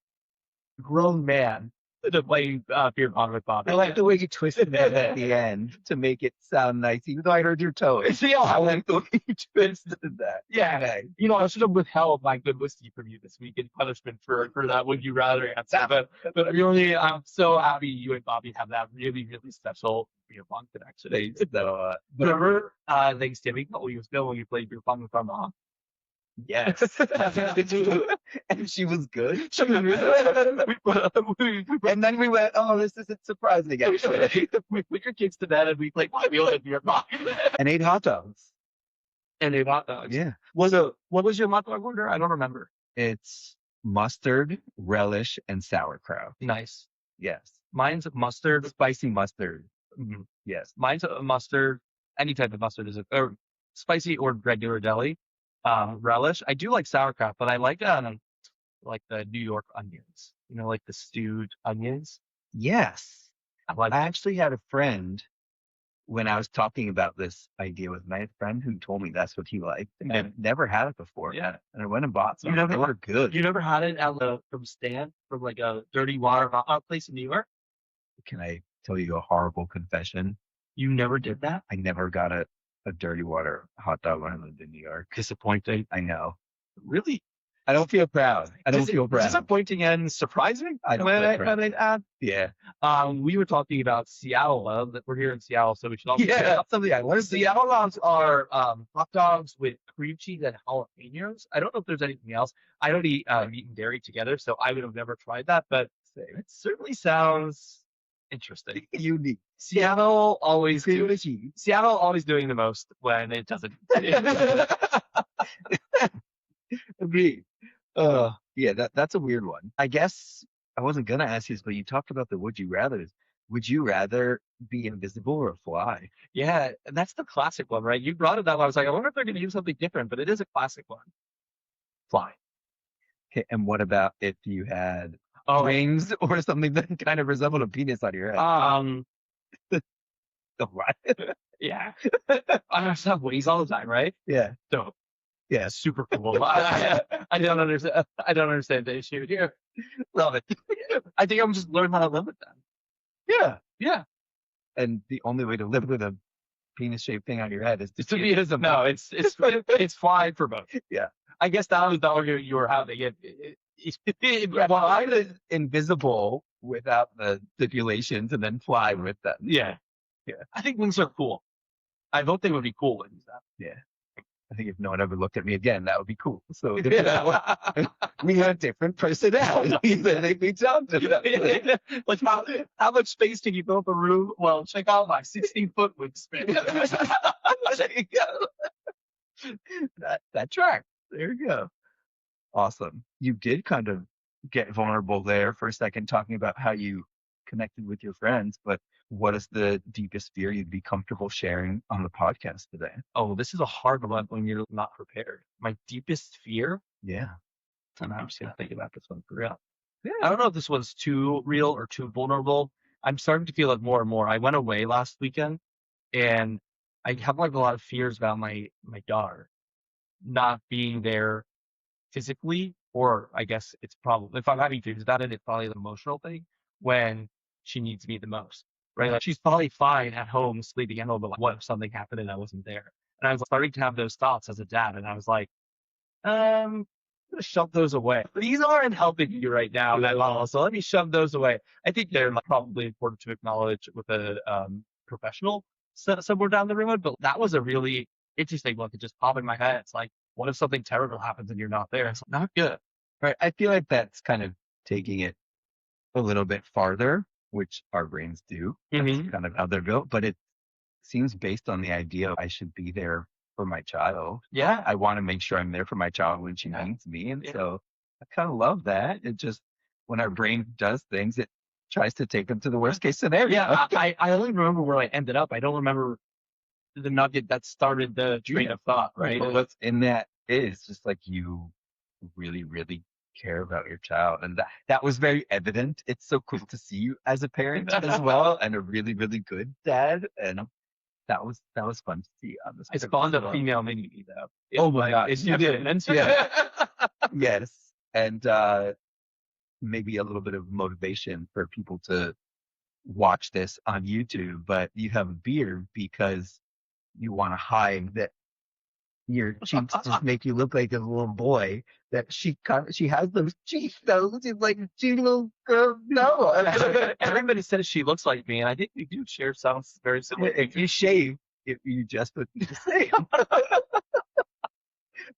a grown man to play beer pong with Bobby. I like the way you twisted that at the end to make it sound nice, even though I heard your tone. Yeah, I like the way you twisted that. Yeah. Okay. I should have withheld my good whiskey from you this week in punishment for that Would You Rather answer. But really, I'm so happy you and Bobby have that really, really special beer pong connection. So, Remember Thanksgiving a couple years ago when you played beer pong with our mom? yes. And she was good. And then we went, oh, this isn't surprising. Actually. We put your kids to bed and we played beer pong. And ate hot dogs. And ate hot dogs. Yeah. What was your hot dog order? I don't remember. It's mustard, relish, and sauerkraut. Nice. Yes. Mine's mustard. Spicy mustard. Mm-hmm. Yes. Mine's mustard. Any type of mustard is or spicy or regular deli. Relish. I do like sauerkraut, but I like the New York onions. Like the stewed onions. Yes. I actually had a friend when I was talking about this idea with my friend who told me that's what he liked. And I've never had it before. Yeah. And I went and bought some. They were good. You never had it from Stan, from like a dirty water place in New York? Can I tell you a horrible confession? You never did that? I never got a dirty water hot dog when I lived in New York. Disappointing. I know. Really? I don't feel proud. I don't feel proud. Disappointing and surprising. I don't feel proud. I'd add. Yeah. We were talking about Seattle. That we're here in Seattle, so we should also something I learned. Seattle loves are hot dogs with cream cheese and jalapenos. I don't know if there's anything else. I don't eat meat and dairy together, so I would have never tried that. But it certainly sounds interesting. Unique. Seattle always doing the most when it doesn't. Agreed. Yeah, that's a weird one. I guess I wasn't gonna ask you this, but you talked about the would you rather. Would you rather be invisible or fly? Yeah, and that's the classic one, right? You brought it up. I was like, I wonder if they're gonna use something different, but it is a classic one. Fly. Okay, and what about if you had wings or something that kind of resembled a penis on your head? What? Yeah. I have wings all the time, right? Yeah. Dope. Yeah. Super cool. I don't understand. I don't understand the issue here. Love it. I think I'm just learn how to live with them. Yeah. Yeah. And the only way to live with a penis-shaped thing on your head is to be invisible. No, it's fine for both. Yeah. I guess that was the argument you were having. Well, I was invisible without the stipulations and then fly with them. Yeah. Yeah. I think wings are cool. I hope they would be cool wings. Yeah. I think if no one ever looked at me again, that would be cool. So we had different personalities. I think we jumped. Like how much space can you fill up a room? Well, check out my 16-foot wingspan. There you go. That track. There you go. Awesome. You did kind of get vulnerable there for a second, talking about how you connected with your friends, but what is the deepest fear you'd be comfortable sharing on the podcast today? Oh, this is a hard one when you're not prepared. My deepest fear? Yeah. And I'm just going to think about this one for real. Yeah. I don't know if this one's too real or too vulnerable. I'm starting to feel it more and more. I went away last weekend and I have like a lot of fears about my daughter not being there physically, or I guess it's probably, if I'm having fears about it, it's probably an emotional thing when she needs me the most. Right? Like she's probably fine at home, sleeping at home, but like, what if something happened and I wasn't there? And I was starting to have those thoughts as a dad. And I was like, I'm going to shove those away. These aren't helping you right now, so let me shove those away. I think they're probably important to acknowledge with a professional somewhere down the road, but that was a really interesting one that just popped in my head. It's like, what if something terrible happens and you're not there? It's not good. Right. I feel like that's kind of taking it a little bit farther, which our brains do. That's kind of how they're built, but it seems based on the idea I should be there for my child. Yeah. I want to make sure I'm there for my child when she needs me. And so I kind of love that. It just, when our brain does things, it tries to take them to the worst case scenario. Yeah. I only remember where I ended up. I don't remember the nugget that started the train of thought, right? But what's in that is just like you really, really care about your child. And that was very evident. It's so cool to see you as a parent as well, and a really, really good dad. And that was fun to see on this. I spawned a female mini though. Oh my gosh. You did. Yeah. Yes. And maybe a little bit of motivation for people to watch this on YouTube, but you have a beard because you want to hide that your cheeks just make you look like a little boy. That she has those cheeks though. She's like a cute little girl. No, everybody says she looks like me, and I think we do share some very similar. If you shave, if you just look the same.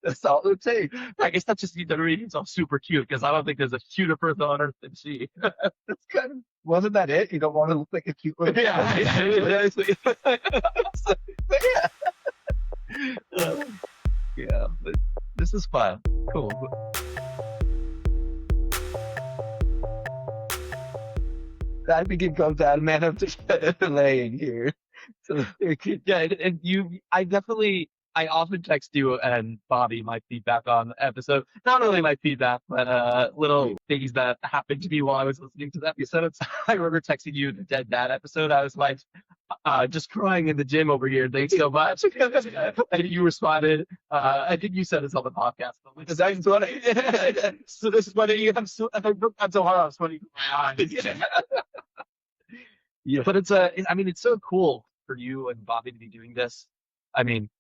That's all it would take. I guess that's just the reason I'm super cute, because I don't think there's a cuter person on earth than she. That's kind of, wasn't that it? You don't want to look like a cute little yeah. So, yeah, but this is fun. Cool. I think it comes out, man. I'm just laying here. So yeah, and I often text you and Bobby my feedback on the episode. Not only my feedback, but little things that happened to me while I was listening to the episode. I remember texting you the Dead Dad episode. I was like, just crying in the gym over here. Thanks so much. And you responded. I think you said this on the podcast. But that's funny. So this is what I'm so hard. I was sweating my eyes. Yeah. But it's so cool for you and Bobby to be doing this. I mean,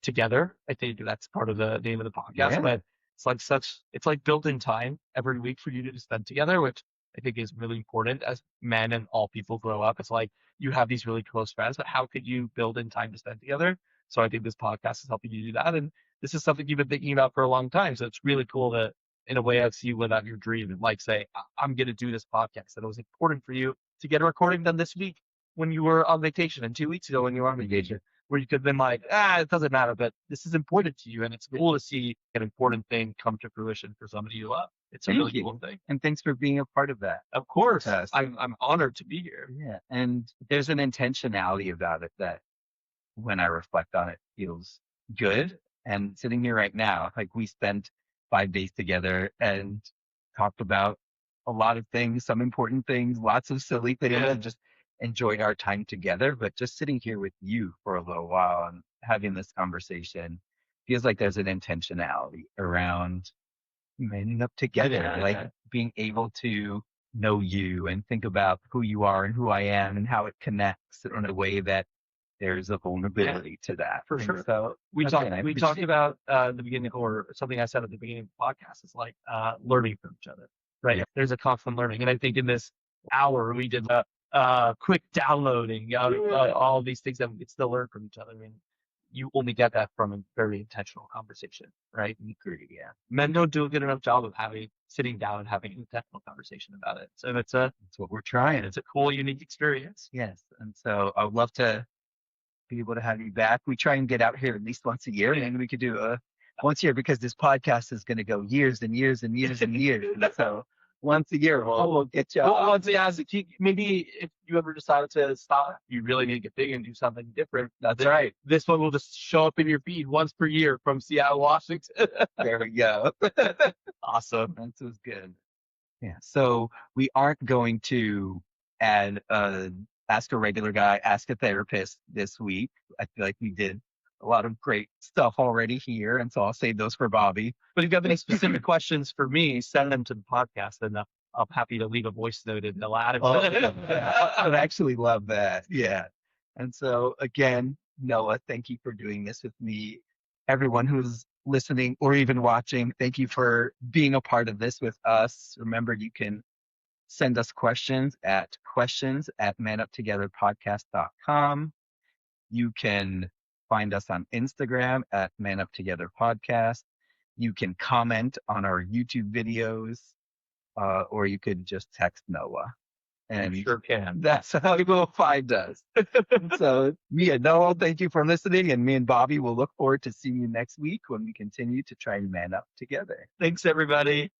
together. I think that's part of the name of the podcast. Yeah. But it's like built-in time every week for you to spend together, which I think is really important as men and all people grow up. It's like you have these really close friends, but how could you build in time to spend together? So I think this podcast is helping you do that. And this is something you've been thinking about for a long time. So it's really cool to, in a way, I've seen you live out your dream and like say, I'm going to do this podcast. And it was important for you to get a recording done this week when you were on vacation, and 2 weeks ago when you were on vacation, where you could have been like, it doesn't matter, but this is important to you. And it's cool to see an important thing come to fruition for somebody you love. It's a really cool thing. And thanks for being a part of that. Of course. I'm honored to be here. Yeah. And there's an intentionality about it that when I reflect on it feels good. And sitting here right now, like we spent 5 days together and talked about a lot of things, some important things, lots of silly things, and just enjoyed our time together. But just sitting here with you for a little while and having this conversation feels like there's an intentionality around ending up together, like being able to know you and think about who you are and who I am and how it connects in a way that there's a vulnerability to that. For sure. So we talked about the beginning, or something I said at the beginning of the podcast, is like learning from each other, right? Yeah. There's a constant learning. And I think in this hour, we did quick downloading all of these things that we could still learn from each other. I mean, you only get that from a very intentional conversation, right? Yeah. Men don't do a good enough job of sitting down and having an intentional conversation about it. So it's what we're trying. It's a cool, unique experience. Yes. And so I would love to be able to have you back. We try and get out here at least once a year, and we could do once a year, because this podcast is going to go years and years and years and years. And so once a year, we'll get you. Maybe if you ever decided to stop, you really need to get big and do something different. That's right. This one will just show up in your feed once per year from Seattle, Washington. There we go. Awesome. That was good. Yeah. So we aren't going to add Ask a Regular Guy, Ask a Therapist this week. I feel like we did a lot of great stuff already here, and so I'll save those for Bobby. But if you have any specific questions for me, send them to the podcast, and I'm happy to leave a voice note and they'll add it. I'd actually love that. Yeah. And so again, Noah, thank you for doing this with me. Everyone who's listening or even watching, thank you for being a part of this with us. Remember, you can send us questions at manuptogetherpodcast.com. You can find us on Instagram at manuptogetherpodcast. You can comment on our YouTube videos, or you could just text Noah. And You sure can. that's how you will find us. So me and Noah, thank you for listening. And me and Bobby will look forward to seeing you next week when we continue to try and man up together. Thanks, everybody.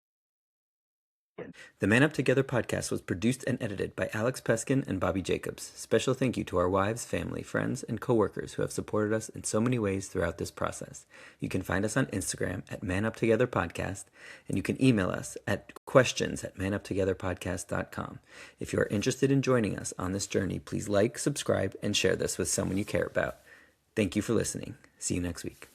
The Man Up Together podcast was produced and edited by Alex Peskin and Bobby Jacobs. Special thank you to our wives, family, friends, and coworkers who have supported us in so many ways throughout this process. You can find us on Instagram at Man Up Together Podcast, and you can email us at questions@manuptogetherpodcast.com. If you are interested in joining us on this journey, please like, subscribe, and share this with someone you care about. Thank you for listening. See you next week.